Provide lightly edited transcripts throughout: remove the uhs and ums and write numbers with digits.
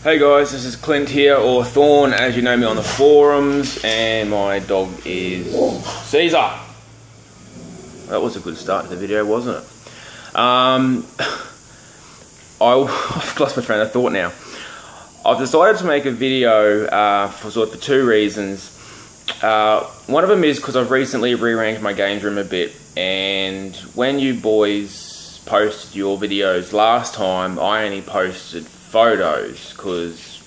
Hey guys, this is Clint here, or Thorn as you know me on the forums, and my dog is Caesar. That was a good start to the video, wasn't it? I've lost my train of thought now. I've decided to make a video for two reasons. One of them is because I've recently rearranged my games room a bit, and when you boys posted your videos last time, I only posted photos because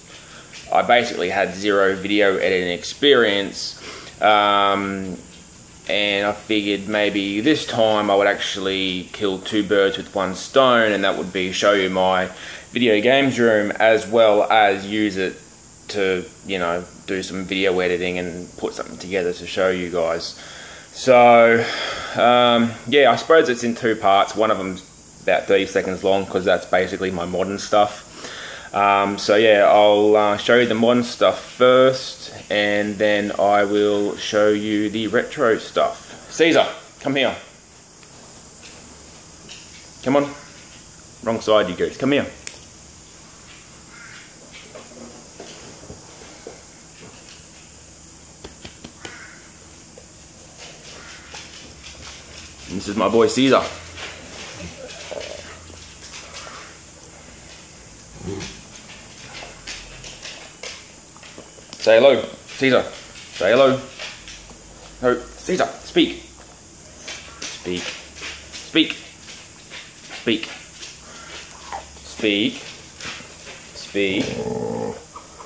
I basically had zero video editing experience, and I figured maybe this time I would actually kill two birds with one stone, and that would be show you my video games room as well as use it to, you know, do some video editing and put something together to show you guys. So yeah, I suppose it's in two parts. One of them's about 30 seconds long because that's basically my modern stuff. So yeah, I'll show you the modern stuff first, and then I will show you the retro stuff. Caesar, come here. Come on. Wrong side, you goose. Come here. And this is my boy Caesar. Say hello, Caesar. Say hello. No, Caesar, speak. Speak. Speak. Speak. Speak. Speak.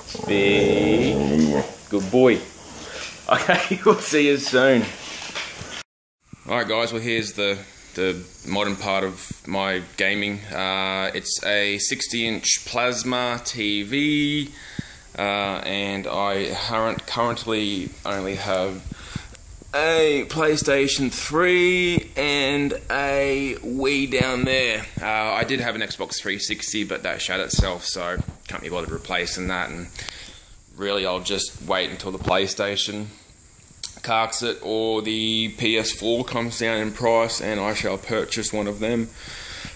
Speak. Good boy. Okay, we'll see you soon. Alright guys, well here's the modern part of my gaming. It's a 60-inch plasma TV. And I currently only have a PlayStation 3 and a Wii down there. I did have an Xbox 360, but that shut itself, so can't be bothered replacing that, and really I'll just wait until the PlayStation carks it or the PS4 comes down in price, and I shall purchase one of them.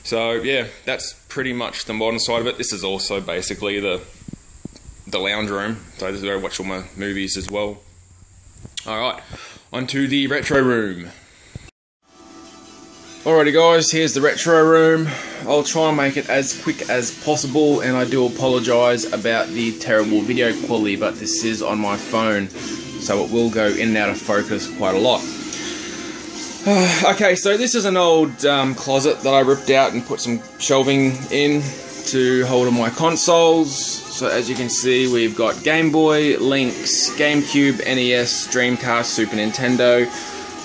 So yeah, that's pretty much the modern side of it. This is also basically the lounge room, so this is where I watch all my movies as well. Alright, onto the retro room. Alrighty guys, here's the retro room. I'll try and make it as quick as possible, and I do apologise about the terrible video quality, but this is on my phone, so it will go in and out of focus quite a lot. Okay, so this is an old closet that I ripped out and put some shelving in to hold all my consoles. So as you can see, we've got Game Boy, Lynx, GameCube, NES, Dreamcast, Super Nintendo,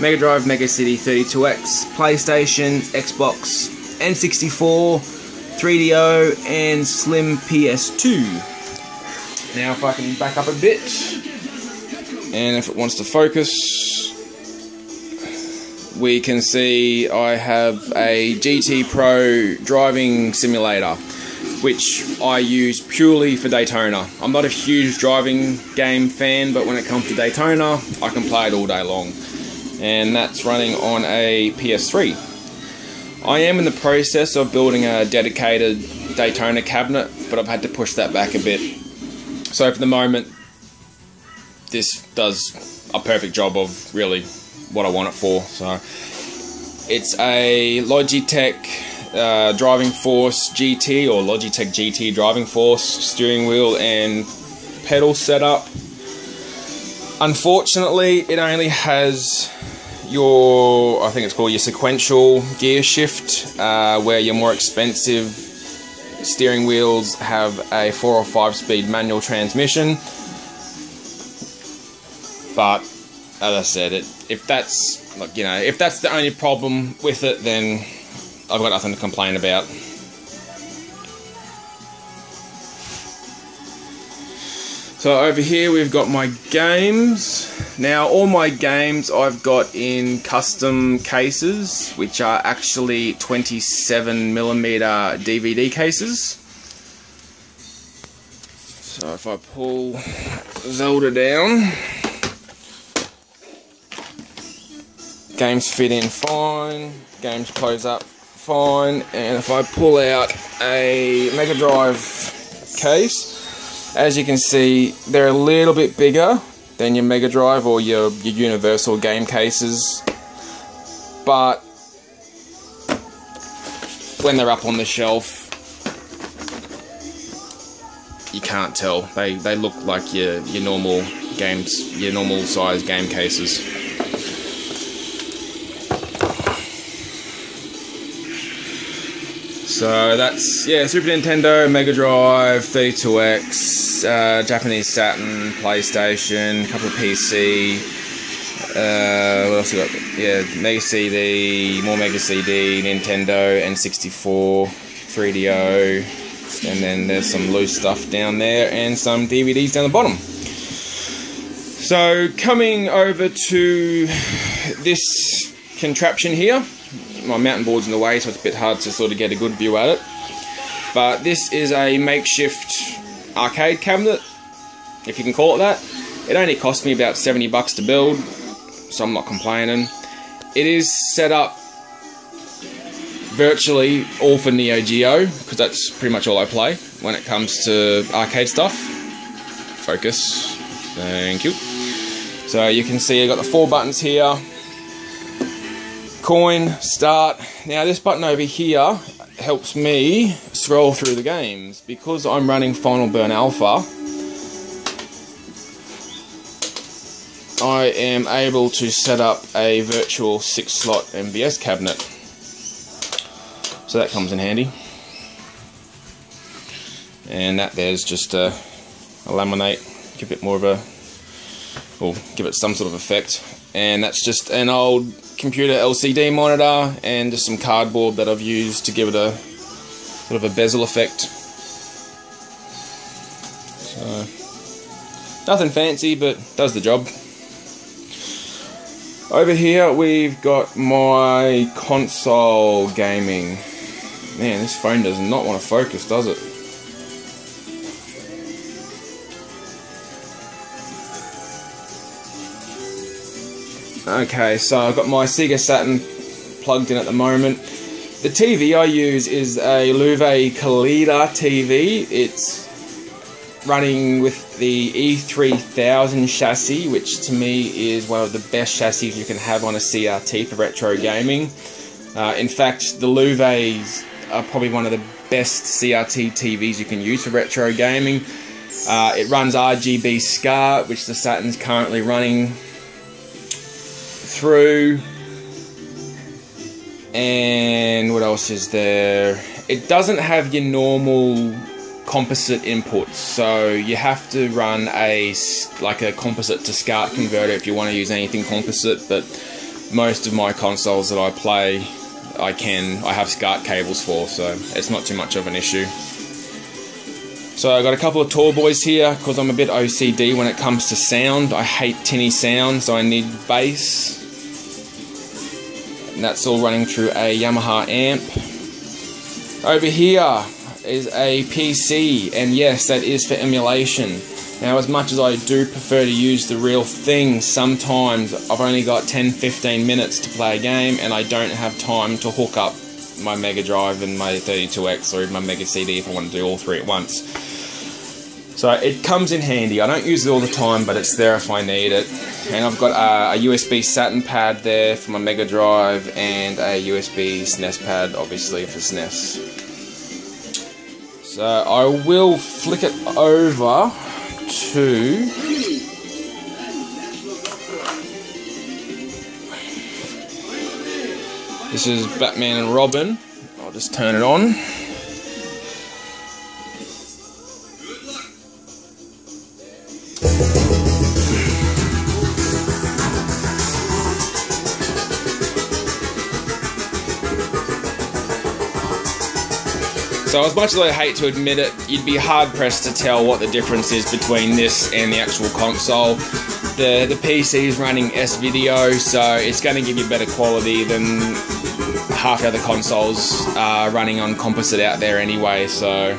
Mega Drive, Mega City 32X, PlayStation, Xbox, N64, 3DO, and Slim PS2. Now if I can back up a bit, and if it wants to focus, we can see I have a GT Pro driving simulator, which I use purely for Daytona. I'm not a huge driving game fan, but when it comes to Daytona, I can play it all day long. And that's running on a PS3. I am in the process of building a dedicated Daytona cabinet, but I've had to push that back a bit. So for the moment, this does a perfect job of really what I want it for. So it's a Logitech Driving Force GT, or Logitech GT Driving Force steering wheel and pedal setup. Unfortunately, it only has your, I think it's called your sequential gear shift, where your more expensive steering wheels have a 4 or 5-speed manual transmission. But as I said, if that's, like, you know, if that's the only problem with it, then I've got nothing to complain about. So over here we've got my games. Now all my games I've got in custom cases, which are actually 27mm DVD cases. So if I pull Zelda down, games fit in fine, games close up fine, and if I pull out a Mega Drive case, As you can see, they're a little bit bigger than your Mega Drive or your Universal game cases, but when they're up on the shelf, you can't tell. They look like your normal games, your normal size game cases. So that's, yeah, Super Nintendo, Mega Drive, 32X, Japanese Saturn, PlayStation, a couple of PC, what else we got? Yeah, Mega CD, more Mega CD, Nintendo, N64, 3DO, and then there's some loose stuff down there and some DVDs down the bottom. So coming over to this contraption here, my mountain board's in the way, so it's a bit hard to sort of get a good view at it. But this is a makeshift arcade cabinet, if you can call it that. It only cost me about 70 bucks to build, so I'm not complaining. It is set up virtually all for Neo Geo, because that's pretty much all I play when it comes to arcade stuff. Focus. Thank you. So you can see I've got the 4 buttons here. Coin, start. Now this button over here helps me scroll through the games. Because I'm running Final Burn Alpha, I am able to set up a virtual 6-slot MBS cabinet. So that comes in handy. And that there's just a laminate, give it more of a, or give it some sort of effect. And that's just an old computer LCD monitor and just some cardboard that I've used to give it a sort of a bezel effect. So nothing fancy, but does the job. Over here we've got my console gaming. Man, this phone does not want to focus, does it? Okay, so I've got my Sega Saturn plugged in at the moment. The TV I use is a Luve Kalida TV. It's running with the E3000 chassis, which to me is one of the best chassis you can have on a CRT for retro gaming. In fact, the Luves are probably one of the best CRT TVs you can use for retro gaming. It runs RGB SCART, which the Saturn's currently running through. And what else is there? It doesn't have your normal composite inputs, so you have to run a composite to SCART converter if you want to use anything composite. But most of my consoles that I play, I have SCART cables for, so it's not too much of an issue. So I got a couple of tall boys here because I'm a bit OCD when it comes to sound. I hate tinny sound, so I need bass. And that's all running through a Yamaha amp. Over here is a PC, and yes, that is for emulation. Now, as much as I do prefer to use the real thing, sometimes I've only got 10-15 minutes to play a game and I don't have time to hook up my Mega Drive and my 32X or even my Mega CD if I want to do all three at once. So it comes in handy. I don't use it all the time, but it's there if I need it. And I've got a USB Saturn pad there for my Mega Drive and a USB SNES pad, obviously, for SNES. So I will flick it over to this is Batman and Robin. I'll just turn it on. So as much as I hate to admit it, you'd be hard pressed to tell what the difference is between this and the actual console. The PC is running S-Video, so it's going to give you better quality than half the other consoles are running on composite out there anyway, so.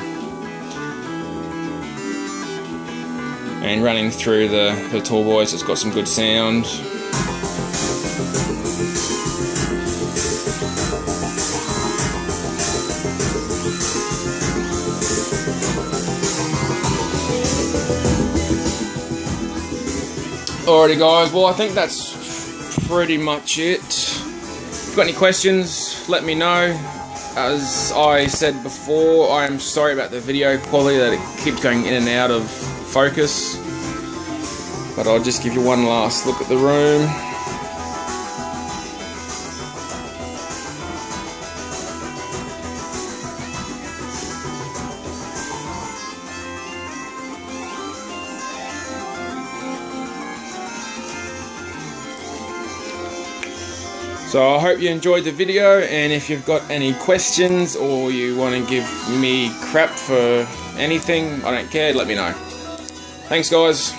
And running through the tall boys, it's got some good sound. Alrighty guys, well I think that's pretty much it. If you've got any questions, let me know. As I said before, I am sorry about the video quality, that it keeps going in and out of focus. But I'll just give you one last look at the room. So I hope you enjoyed the video, and if you've got any questions or you want to give me crap for anything, I don't care, let me know. Thanks guys.